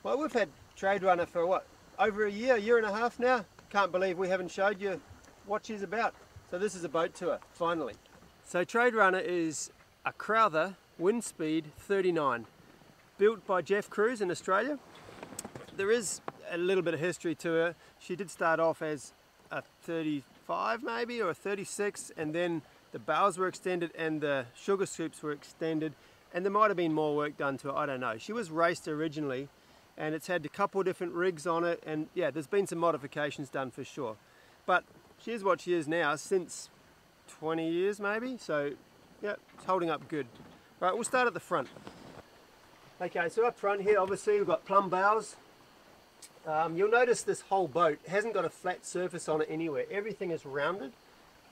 Well, we've had Trade Runner for what, over a year and a half now. Can't believe we haven't showed you what she's about. So this is a boat tour, finally. So Trade Runner is a Crowther Windspeed 39, built by Geoff Cruse in Australia. There is a little bit of history to her. She did start off as a 35 maybe, or a 36, and then the bows were extended and the sugar scoops were extended, and there might have been more work done to it, I don't know. She was raced originally, and it's had a couple of different rigs on it, and yeah, there's been some modifications done for sure. But she is what she is now since 20 years maybe, so yeah, it's holding up good. Right, we'll start at the front. Okay, so up front here, obviously we've got plumb bows. You'll notice this whole boat hasn't got a flat surface on it anywhere. Everything is rounded,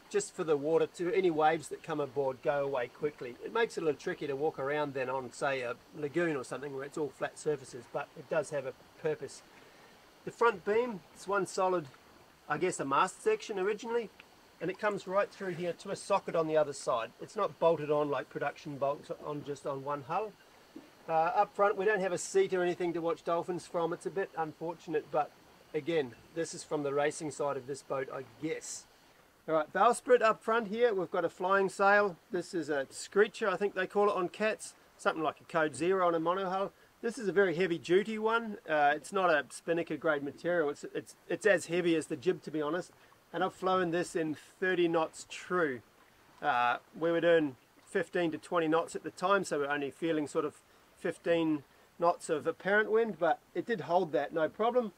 just for the water to, any waves that come aboard, go away quickly. It makes it a little tricky to walk around then on, say, a lagoon or something where it's all flat surfaces, but it does have a purpose. The front beam, it's one solid, I guess, a mast section originally, and it comes right through here to a socket on the other side. It's not bolted on like production bolts on just on one hull. Up front, we don't have a seat or anything to watch dolphins from. It's a bit unfortunate, but again, this is from the racing side of this boat, I guess. Alright, bowsprit up front here, we've got a flying sail. This is a screecher, I think they call it on cats, something like a code 0 on a monohull. This is a very heavy duty one. It's not a spinnaker grade material, it's as heavy as the jib, to be honest, and I've flown this in 30 knots true. We were doing 15 to 20 knots at the time, so we're only feeling sort of 15 knots of apparent wind, but it did hold that, no problem.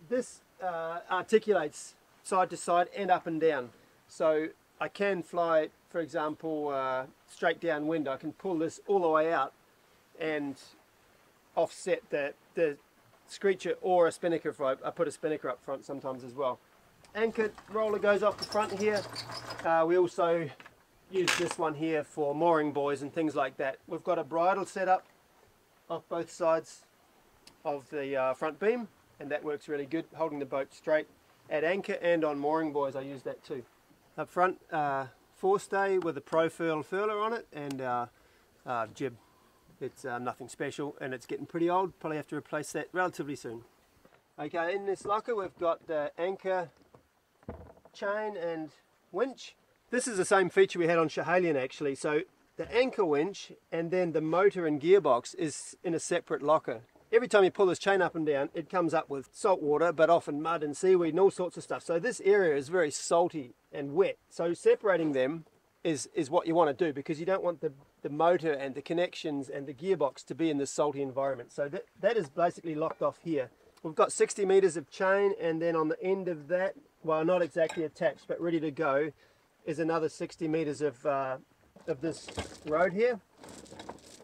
This articulates side to side and up and down, so I can fly, for example, straight downwind. I can pull this all the way out and offset the screecher or a spinnaker if I put a spinnaker up front sometimes as well. Anchor roller goes off the front here. We also use this one here for mooring buoys and things like that. We've got a bridle set up off both sides of the front beam, and that works really good, holding the boat straight at anchor, and on mooring buoys I use that too. Up front, forestay with a profile furler on it, and jib. It's nothing special, and it's getting pretty old. Probably have to replace that relatively soon. Okay, in this locker we've got the anchor, chain and winch. This is the same feature we had on Schiehallion actually. So the anchor winch and then the motor and gearbox is in a separate locker. Every time you pull this chain up and down, it comes up with salt water, but often mud and seaweed and all sorts of stuff. So this area is very salty and wet. So separating them is what you want to do, because you don't want the motor and the connections and the gearbox to be in this salty environment. So that is basically locked off here. We've got 60 meters of chain, and then on the end of that, well, not exactly attached, but ready to go, is another 60 meters of this road here.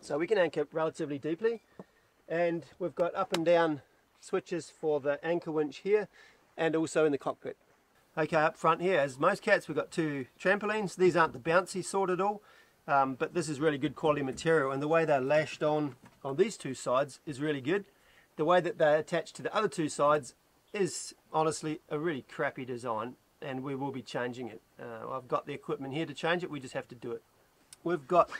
So we can anchor relatively deeply. And we've got up and down switches for the anchor winch here, and also in the cockpit. Okay, up front here, as most cats, we've got two trampolines. These aren't the bouncy sort at all, but this is really good quality material, and the way they're lashed on these two sides is really good. The way that they're attached to the other two sides is honestly a really crappy design, and we will be changing it. I've got the equipment here to change it, we just have to do it. We've got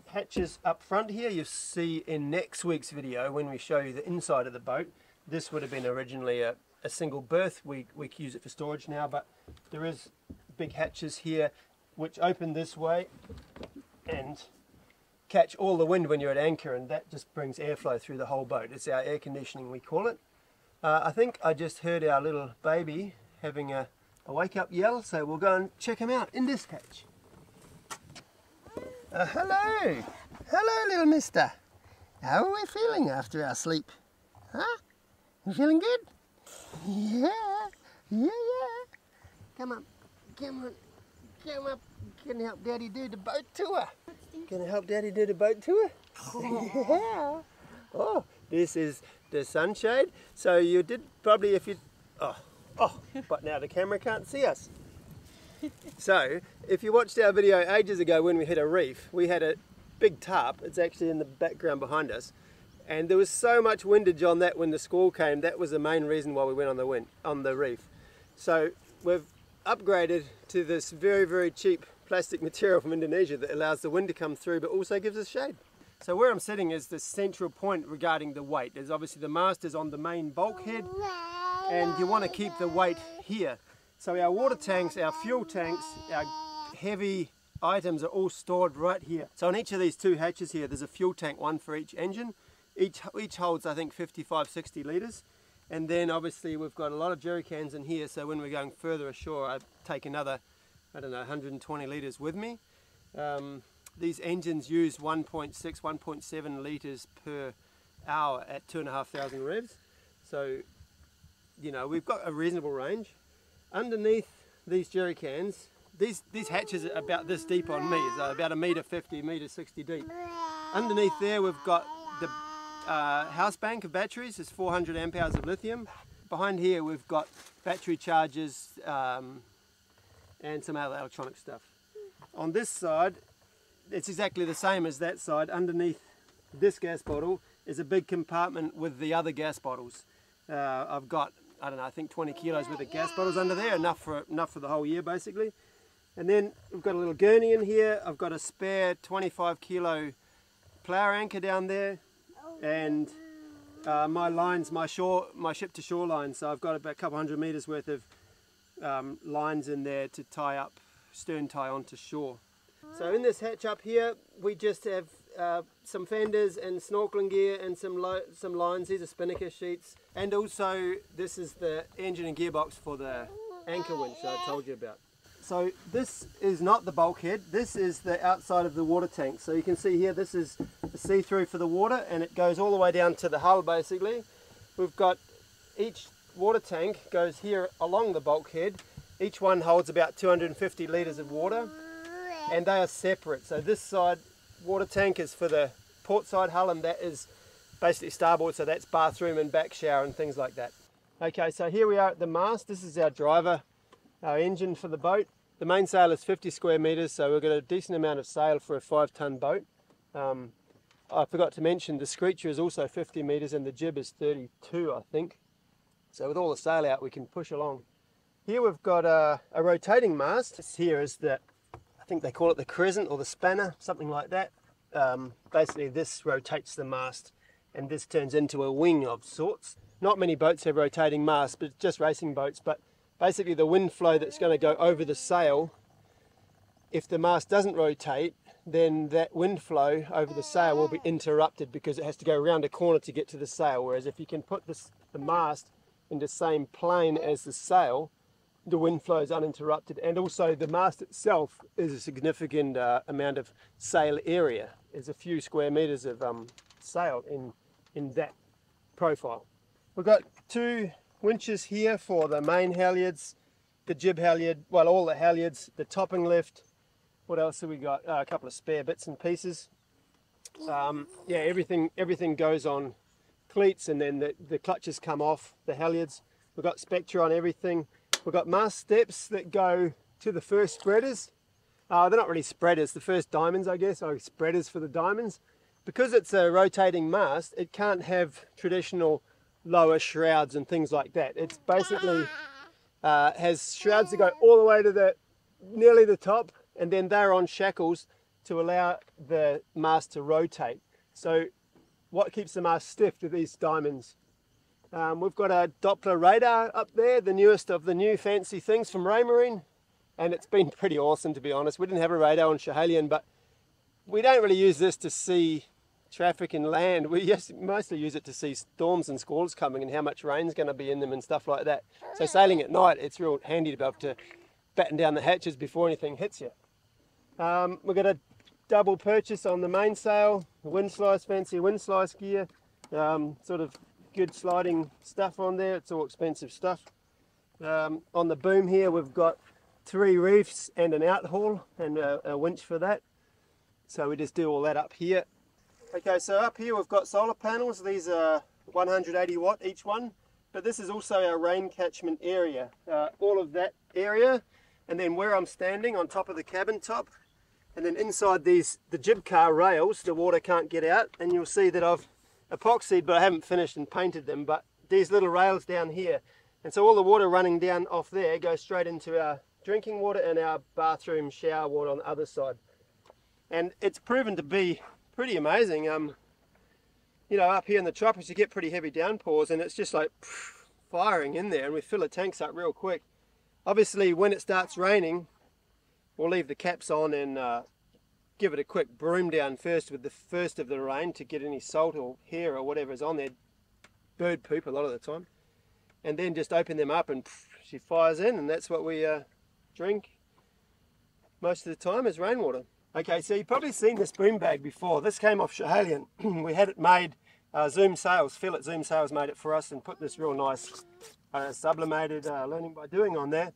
hatches up front here. You'll see in next week's video when we show you the inside of the boat. This would have been originally a single berth. We use it for storage now, but there is big hatches here which open this way and catch all the wind when you're at anchor, and that just brings airflow through the whole boat. It's our air conditioning, we call it. I think I just heard our little baby having a wake up yell, so we'll go and check him out in this hatch. Hello! Hello, little mister. How are we feeling after our sleep? Huh? You feeling good? Yeah, yeah, yeah. Come on, come on, come up. Gonna help Daddy do the boat tour. Gonna help Daddy do the boat tour? Yeah. Oh, this is the sunshade. So you did probably, if you... Oh, but now the camera can't see us. So, if you watched our video ages ago when we hit a reef, we had a big tarp. It's actually in the background behind us, and there was so much windage on that when the squall came. That was the main reason why we went on the reef. So we've upgraded to this very, very cheap plastic material from Indonesia that allows the wind to come through but also gives us shade. So where I'm sitting is the central point regarding the weight. There's obviously the mast is on the main bulkhead, and you want to keep the weight here. So our water tanks, our fuel tanks, our heavy items are all stored right here. So on each of these two hatches here, there's a fuel tank, one for each engine. Each holds, I think, 55-60 litres. And then obviously we've got a lot of jerry cans in here, so when we're going further ashore, I take another, I don't know, 120 litres with me. These engines use 1.6, 1.7 litres per hour at 2,500 revs. So, you know, we've got a reasonable range. Underneath these jerry cans, these hatches are about this deep on me, so about 1.50 metre, 1.60 deep. Underneath there we've got the house bank of batteries, is 400 amp hours of lithium. Behind here we've got battery chargers and some other electronic stuff. On this side, it's exactly the same as that side. Underneath this gas bottle is a big compartment with the other gas bottles. I've got, I don't know, I think 20 kilos worth of gas bottles under there, enough for the whole year basically. And then we've got a little gurney in here. I've got a spare 25 kilo plough anchor down there, and my lines, my ship to shore lines. So I've got about a couple hundred meters worth of lines in there to tie up, stern tie onto shore. So in this hatch up here, we just have some fenders and snorkeling gear and some lines. These are spinnaker sheets, and also this is the engine and gearbox for the anchor winch that I told you about. So this is not the bulkhead, this is the outside of the water tank. So you can see here, this is the see-through for the water, and it goes all the way down to the hull basically. We've got each water tank goes here along the bulkhead. Each one holds about 250 litres of water, and they are separate. So this side water tank is for the port side hull, and that is basically starboard, so that's bathroom and back shower and things like that. Okay, so here we are at the mast. This is our driver, our engine for the boat. The mainsail is 50 square metres, so we've got a decent amount of sail for a 5-ton boat. I forgot to mention the screecher is also 50 metres and the jib is 32, I think. So with all the sail out, we can push along. Here we've got a rotating mast. This here is the, I think they call it the crescent or the spanner, something like that. Basically this rotates the mast and this turns into a wing of sorts. Not many boats have rotating masts, but just racing boats. But basically the wind flow that's going to go over the sail, if the mast doesn't rotate, then that wind flow over the sail will be interrupted because it has to go around a corner to get to the sail. Whereas if you can put the mast in the same plane as the sail, the wind flow is uninterrupted. And also the mast itself is a significant amount of sail area. There's a few square metres of sail in that profile. We've got two winches here for the main halyards, the jib halyard, well, all the halyards, the topping lift. What else have we got? A couple of spare bits and pieces. Yeah, everything goes on cleats, and then the clutches come off the halyards. We've got Spectra on everything. We've got mast steps that go to the first spreaders. They're not really spreaders, the first diamonds, I guess, or spreaders for the diamonds. Because it's a rotating mast, it can't have traditional lower shrouds and things like that. It's basically has shrouds that go all the way to nearly the top, and then they're on shackles to allow the mast to rotate. So what keeps the mast stiff are these diamonds. We've got a Doppler radar up there, the newest of the new fancy things from Raymarine, and it's been pretty awesome, to be honest. We didn't have a radar on Schiehallion, but we don't really use this to see traffic and land. We mostly use it to see storms and squalls coming and how much rain's going to be in them and stuff like that. So sailing at night, it's real handy to be able to batten down the hatches before anything hits you. We've got a double purchase on the mainsail, wind slice, fancy wind slice gear, sort of good sliding stuff on there. It's all expensive stuff. On the boom here we've got 3 reefs and an outhaul and a winch for that. So we just do all that up here. Okay, so up here we've got solar panels. These are 180 watt each one, but this is also our rain catchment area. All of that area, and then where I'm standing on top of the cabin top, and then inside the jib car rails, the water can't get out, and you'll see that I've epoxied, but I haven't finished and painted them, but these little rails down here, and so all the water running down off there goes straight into our drinking water and our bathroom shower water on the other side. And it's proven to be pretty amazing. You know, up here in the tropics you get pretty heavy downpours and it's just like firing in there, and we fill the tanks up real quick. Obviously when it starts raining we'll leave the caps on and give it a quick broom down first with the first of the rain to get any salt or hair or whatever is on there, bird poop a lot of the time, and then just open them up and she fires in, and that's what we drink most of the time is rainwater. Okay, so you've probably seen this boom bag before. This came off Schiehallion. We had it made, Zoom Sales, Phil at Zoom Sales made it for us and put this real nice sublimated learning by doing on there.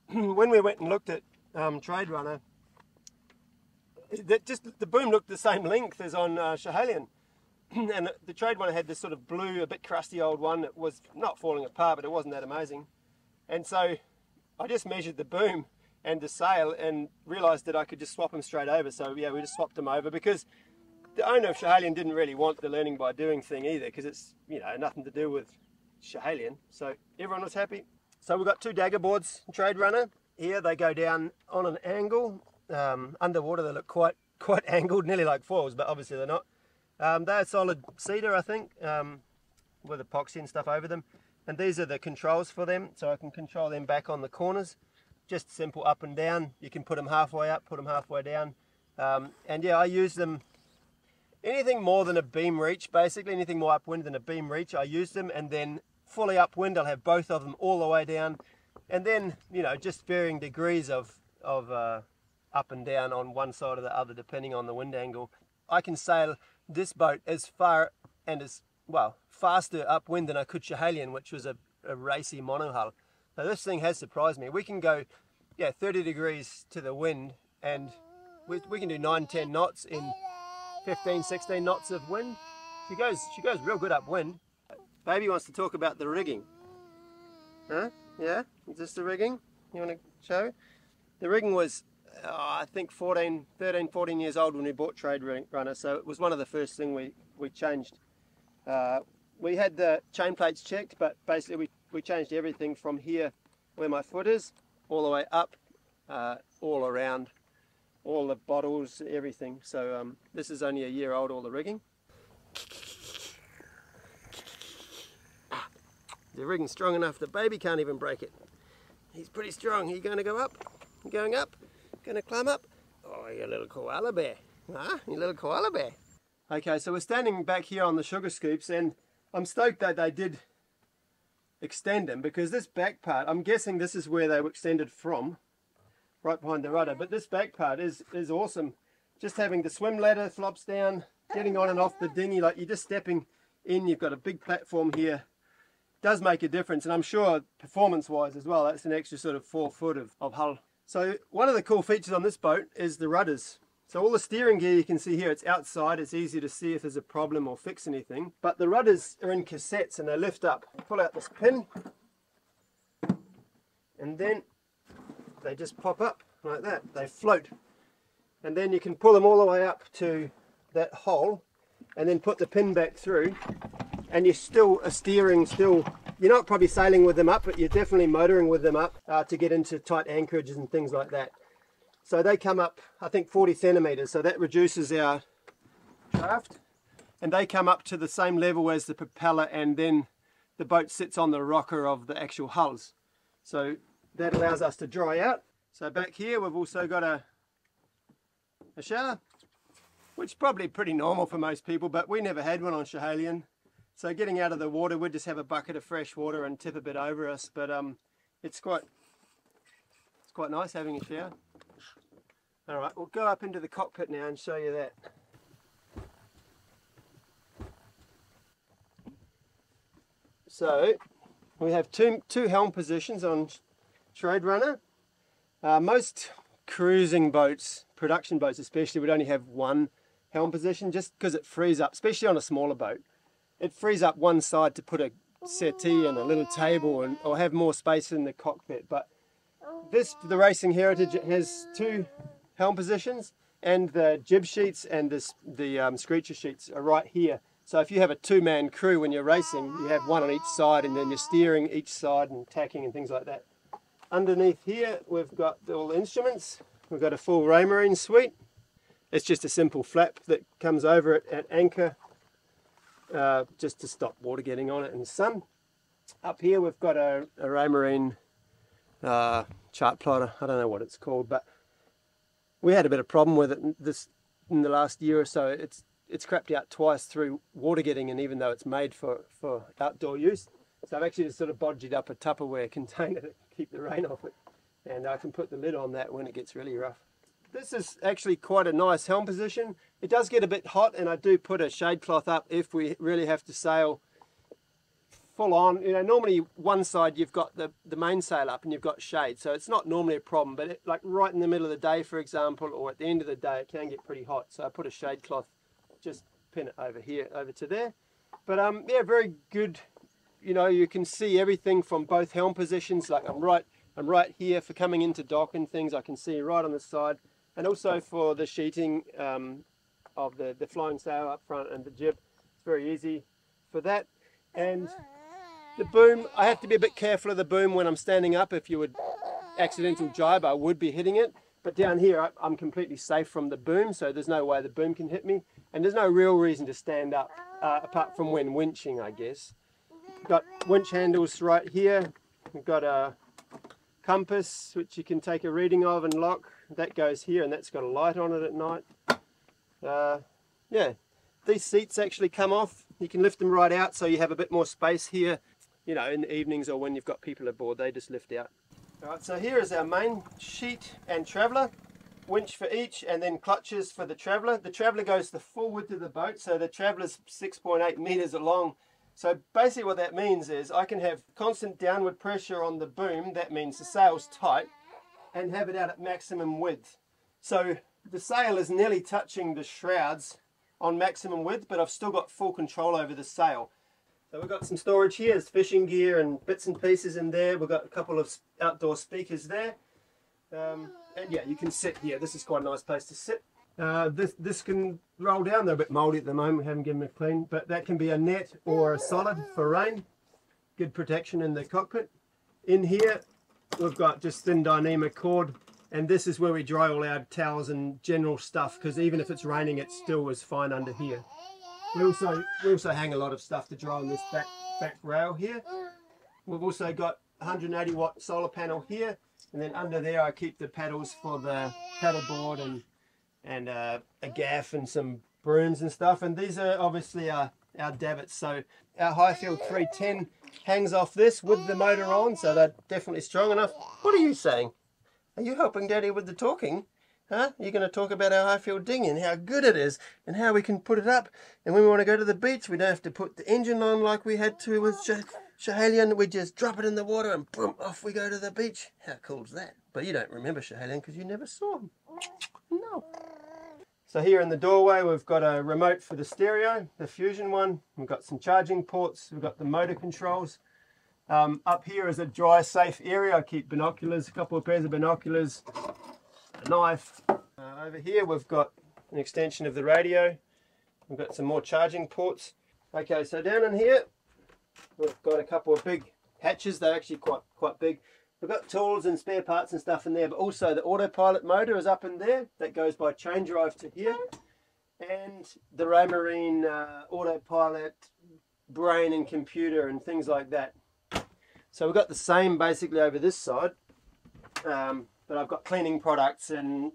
When we went and looked at Trade Runner, the boom looked the same length as on Schiehallion. And the Trade Runner had this sort of blue, a bit crusty old one that was not falling apart, but it wasn't that amazing. And so I just measured the boom and the sail and realised that I could just swap them straight over. So yeah, we just swapped them over because the owner of Schiehallion didn't really want the learning by doing thing either, because it's, you know, nothing to do with Schiehallion. So everyone was happy. So we've got two dagger boards in Trade Runner. Here they go down on an angle. Underwater they look quite angled, nearly like foils, but obviously they're not. They're solid cedar, I think, with epoxy and stuff over them. And these are the controls for them, so I can control them back on the corners. Just simple up and down. You can put them halfway up, put them halfway down. And yeah, I use them, anything more than a beam reach, basically, anything more upwind than a beam reach, I use them. And then fully upwind, I'll have both of them all the way down. And then, you know, just varying degrees of up and down on one side or the other, depending on the wind angle. I can sail this boat as far and as, well, faster upwind than I could Schiehallion, which was a racy monohull. So this thing has surprised me. We can go, yeah, 30 degrees to the wind, and we can do 9-10 knots in 15-16 knots of wind. She goes real good upwind. Baby wants to talk about the rigging. Huh? Yeah? Is this the rigging you want to show? The rigging was, I think 13, 14 years old when we bought Trade Runner, so it was one of the first things we changed. We had the chain plates checked, but basically we changed everything from here where my foot is all the way up, all around, all the bottles, everything. So this is only a year old, all the rigging. The rigging's strong enough the baby can't even break it. He's pretty strong. Are you going to go up? You going up? Going to climb up? Oh, you little koala bear. Huh? You little koala bear. Okay, so we're standing back here on the sugar scoops, and I'm stoked that they did extend them, because this back part, I'm guessing this is where they were extended from, right behind the rudder, but this back part is awesome. Just having the swim ladder flops down, getting on and off the dinghy, like you're just stepping in, you've got a big platform here. Does make a difference, and I'm sure performance wise as well, that's an extra sort of 4 foot of hull. So one of the cool features on this boat is the rudders. So all the steering gear you can see here, it's outside, it's easy to see if there's a problem or fix anything. But the rudders are in cassettes and they lift up. Pull out this pin and then they just pop up like that. They float. And then you can pull them all the way up to that hole and then put the pin back through, and you're still steering, you're not probably sailing with them up, but you're definitely motoring with them up to get into tight anchorages and things like that. So they come up, I think 40 centimeters, so that reduces our draft, and they come up to the same level as the propeller, and then the boat sits on the rocker of the actual hulls. So that allows us to dry out. So back here we've also got a shower, which is probably pretty normal for most people, but we never had one on Schiehallion. So getting out of the water, we'd just have a bucket of fresh water and tip a bit over us, but it's quite nice having a shower. Alright, we'll go up into the cockpit now and show you that. So we have two helm positions on Trade Runner. Most cruising boats, production boats especially, would only have one helm position, just because it frees up, especially on a smaller boat. It frees up one side to put a settee and a little table or have more space in the cockpit. But this, the Racing Heritage, it has two helm positions, and the jib sheets and the screecher sheets are right here. So if you have a two-man crew when you're racing, you have one on each side, and then you're steering each side and tacking and things like that. Underneath here we've got all the instruments. We've got a full Raymarine suite. It's just a simple flap that comes over it at anchor, just to stop water getting on it in the sun. Up here we've got a Raymarine chart plotter. I don't know what it's called, but we had a bit of problem with it in the last year or so. It's crapped out twice through water getting in, even though it's made for outdoor use. So I've actually just sort of bodged up a Tupperware container to keep the rain off it, and I can put the lid on that when it gets really rough. This is actually quite a nice helm position. It does get a bit hot, and I do put a shade cloth up if we really have to sail full on. You know, normally one side you've got the main sail up and you've got shade, so it's not normally a problem, but like right in the middle of the day, for example, or at the end of the day, it can get pretty hot. So I put a shade cloth, just pin it over here, over to there. But yeah, very good. You know, you can see everything from both helm positions. Like I'm right here for coming into dock and things. I can see right on the side, and also for the sheeting of the flying sail up front and the jib. It's very easy for that. And the boom, I have to be a bit careful of the boom when I'm standing up. If you would accidental jibe, I would be hitting it. But down here, I'm completely safe from the boom, so there's no way the boom can hit me. And there's no real reason to stand up, apart from when winching, I guess. Got winch handles right here. We've got a compass, which you can take a reading of and lock. That goes here, and that's got a light on it at night. Yeah, these seats actually come off. You can lift them right out, so you have a bit more space here. You know, in the evenings or when you've got people aboard, they just lift out. Alright, so here is our main sheet and traveller. Winch for each, and then clutches for the traveller. The traveller goes the full width of the boat, so the traveller's 6.8 metres long. So basically what that means is I can have constant downward pressure on the boom, that means the sail's tight, and have it out at maximum width. So the sail is nearly touching the shrouds on maximum width, but I've still got full control over the sail. So we've got some storage here, there's fishing gear and bits and pieces in there. We've got a couple of outdoor speakers there. And yeah, you can sit here. This is quite a nice place to sit. This can roll down. They're a bit mouldy at the moment, we haven't given them a clean, but that can be a net or a solid for rain. Good protection in the cockpit. In here we've got just thin Dyneema cord, and this is where we dry all our towels and general stuff, because even if it's raining it still is fine under here. We also hang a lot of stuff to dry on this back rail here. We've also got 180 watt solar panel here, and then under there I keep the paddles for the paddle board and a gaff and some brooms and stuff. And these are obviously our davits. So our Highfield 310 hangs off this with the motor on, so they're definitely strong enough. What are you saying? Are you helping Daddy with the talking? Huh? You're going to talk about our Highfield dinghy and how good it is and how we can put it up, and when we want to go to the beach we don't have to put the engine on like we had to with Schiehallion. We just drop it in the water and boom, off we go to the beach. How cool is that? But you don't remember Schiehallion because you never saw him. No. So here in the doorway we've got a remote for the stereo, the Fusion one. We've got some charging ports, we've got the motor controls. Up here is a dry safe area. I keep binoculars, a couple of pairs of binoculars, a knife. Over here we've got an extension of the radio. We've got some more charging ports. Okay, so down in here we've got a couple of big hatches. They're actually quite big. We've got tools and spare parts and stuff in there, but also the autopilot motor is up in there. That goes by chain drive to here. And the Raymarine autopilot brain and computer and things like that. So we've got the same basically over this side. But I've got cleaning products and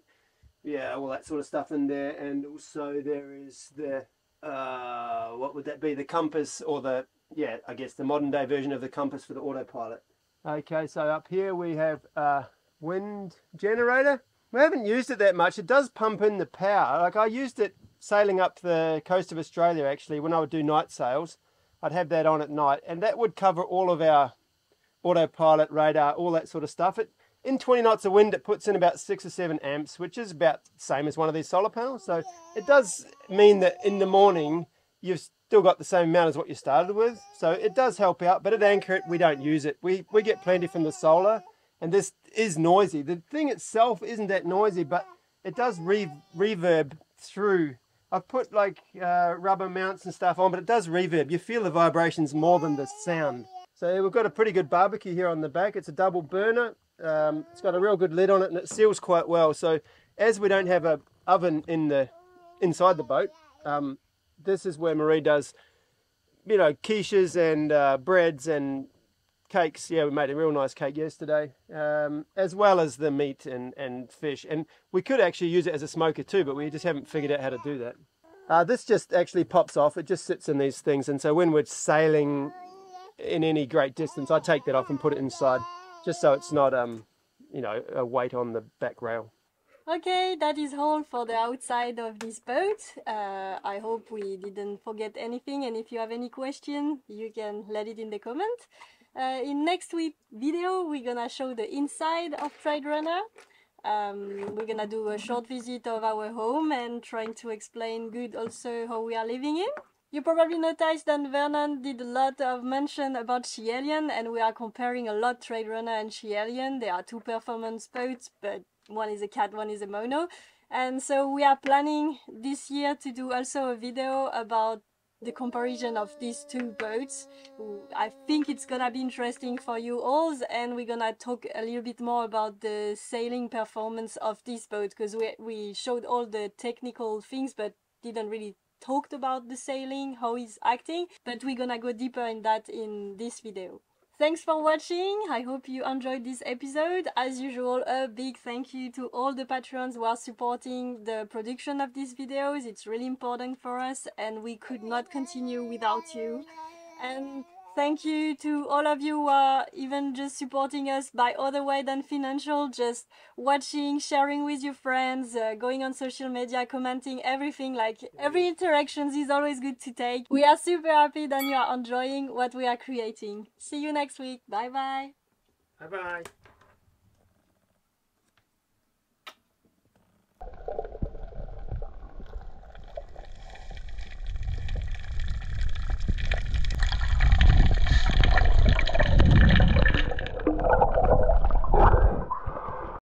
yeah, all that sort of stuff in there. And also there is the, what would that be? The compass, or the, yeah, I guess the modern day version of the compass for the autopilot. Okay, so up here we have a wind generator. We haven't used it that much. It does pump in the power. Like I used it sailing up the coast of Australia actually when I would do night sails. I'd have that on at night, and that would cover all of our autopilot, radar, all that sort of stuff. In 20 knots of wind it puts in about 6 or 7 amps, which is about the same as one of these solar panels. So it does mean that in the morning you've still got the same amount as what you started with. So it does help out, but at anchor we don't use it. We get plenty from the solar, and this is noisy. The thing itself isn't that noisy, but it does reverb through. I've put like rubber mounts and stuff on, but it does reverb. You feel the vibrations more than the sound. So we've got a pretty good barbecue here on the back. It's a double burner. It's got a real good lid on it, and it seals quite well. So as we don't have an oven in the inside the boat. This is where Marie does, you know, quiches and breads and cakes. Yeah, we made a real nice cake yesterday, as well as the meat and fish. And we could actually use it as a smoker too, but we just haven't figured out how to do that. This just actually pops off. It just sits in these things. And so when we're sailing in any great distance, I take that off and put it inside, just so it's not, you know, a weight on the back rail. Okay, that is all for the outside of this boat. I hope we didn't forget anything, and if you have any question, you can let it in the comment. In next week video, we're gonna show the inside of Trade Runner. We're gonna do a short visit of our home and trying to explain good also how we are living in. You probably noticed that Vernon did a lot of mention about Shiow, and we are comparing a lot Trade Runner and Shiow. They are two performance boats, but one is a cat, one is a mono. And so we are planning this year to do also a video about the comparison of these two boats. I think it's gonna be interesting for you all, and we're gonna talk a little bit more about the sailing performance of this boat, because we showed all the technical things but didn't really talked about the sailing, how it's acting, but we're gonna go deeper in that in this video. Thanks for watching. I hope you enjoyed this episode. As usual, a big thank you to all the patrons who are supporting the production of these videos. It's really important for us and we could not continue without you. And thank you to all of you who are even just supporting us by other way than financial, just watching, sharing with your friends, going on social media, commenting, everything. Like, every interaction is always good to take. We are super happy that you are enjoying what we are creating. See you next week. Bye bye. Bye bye.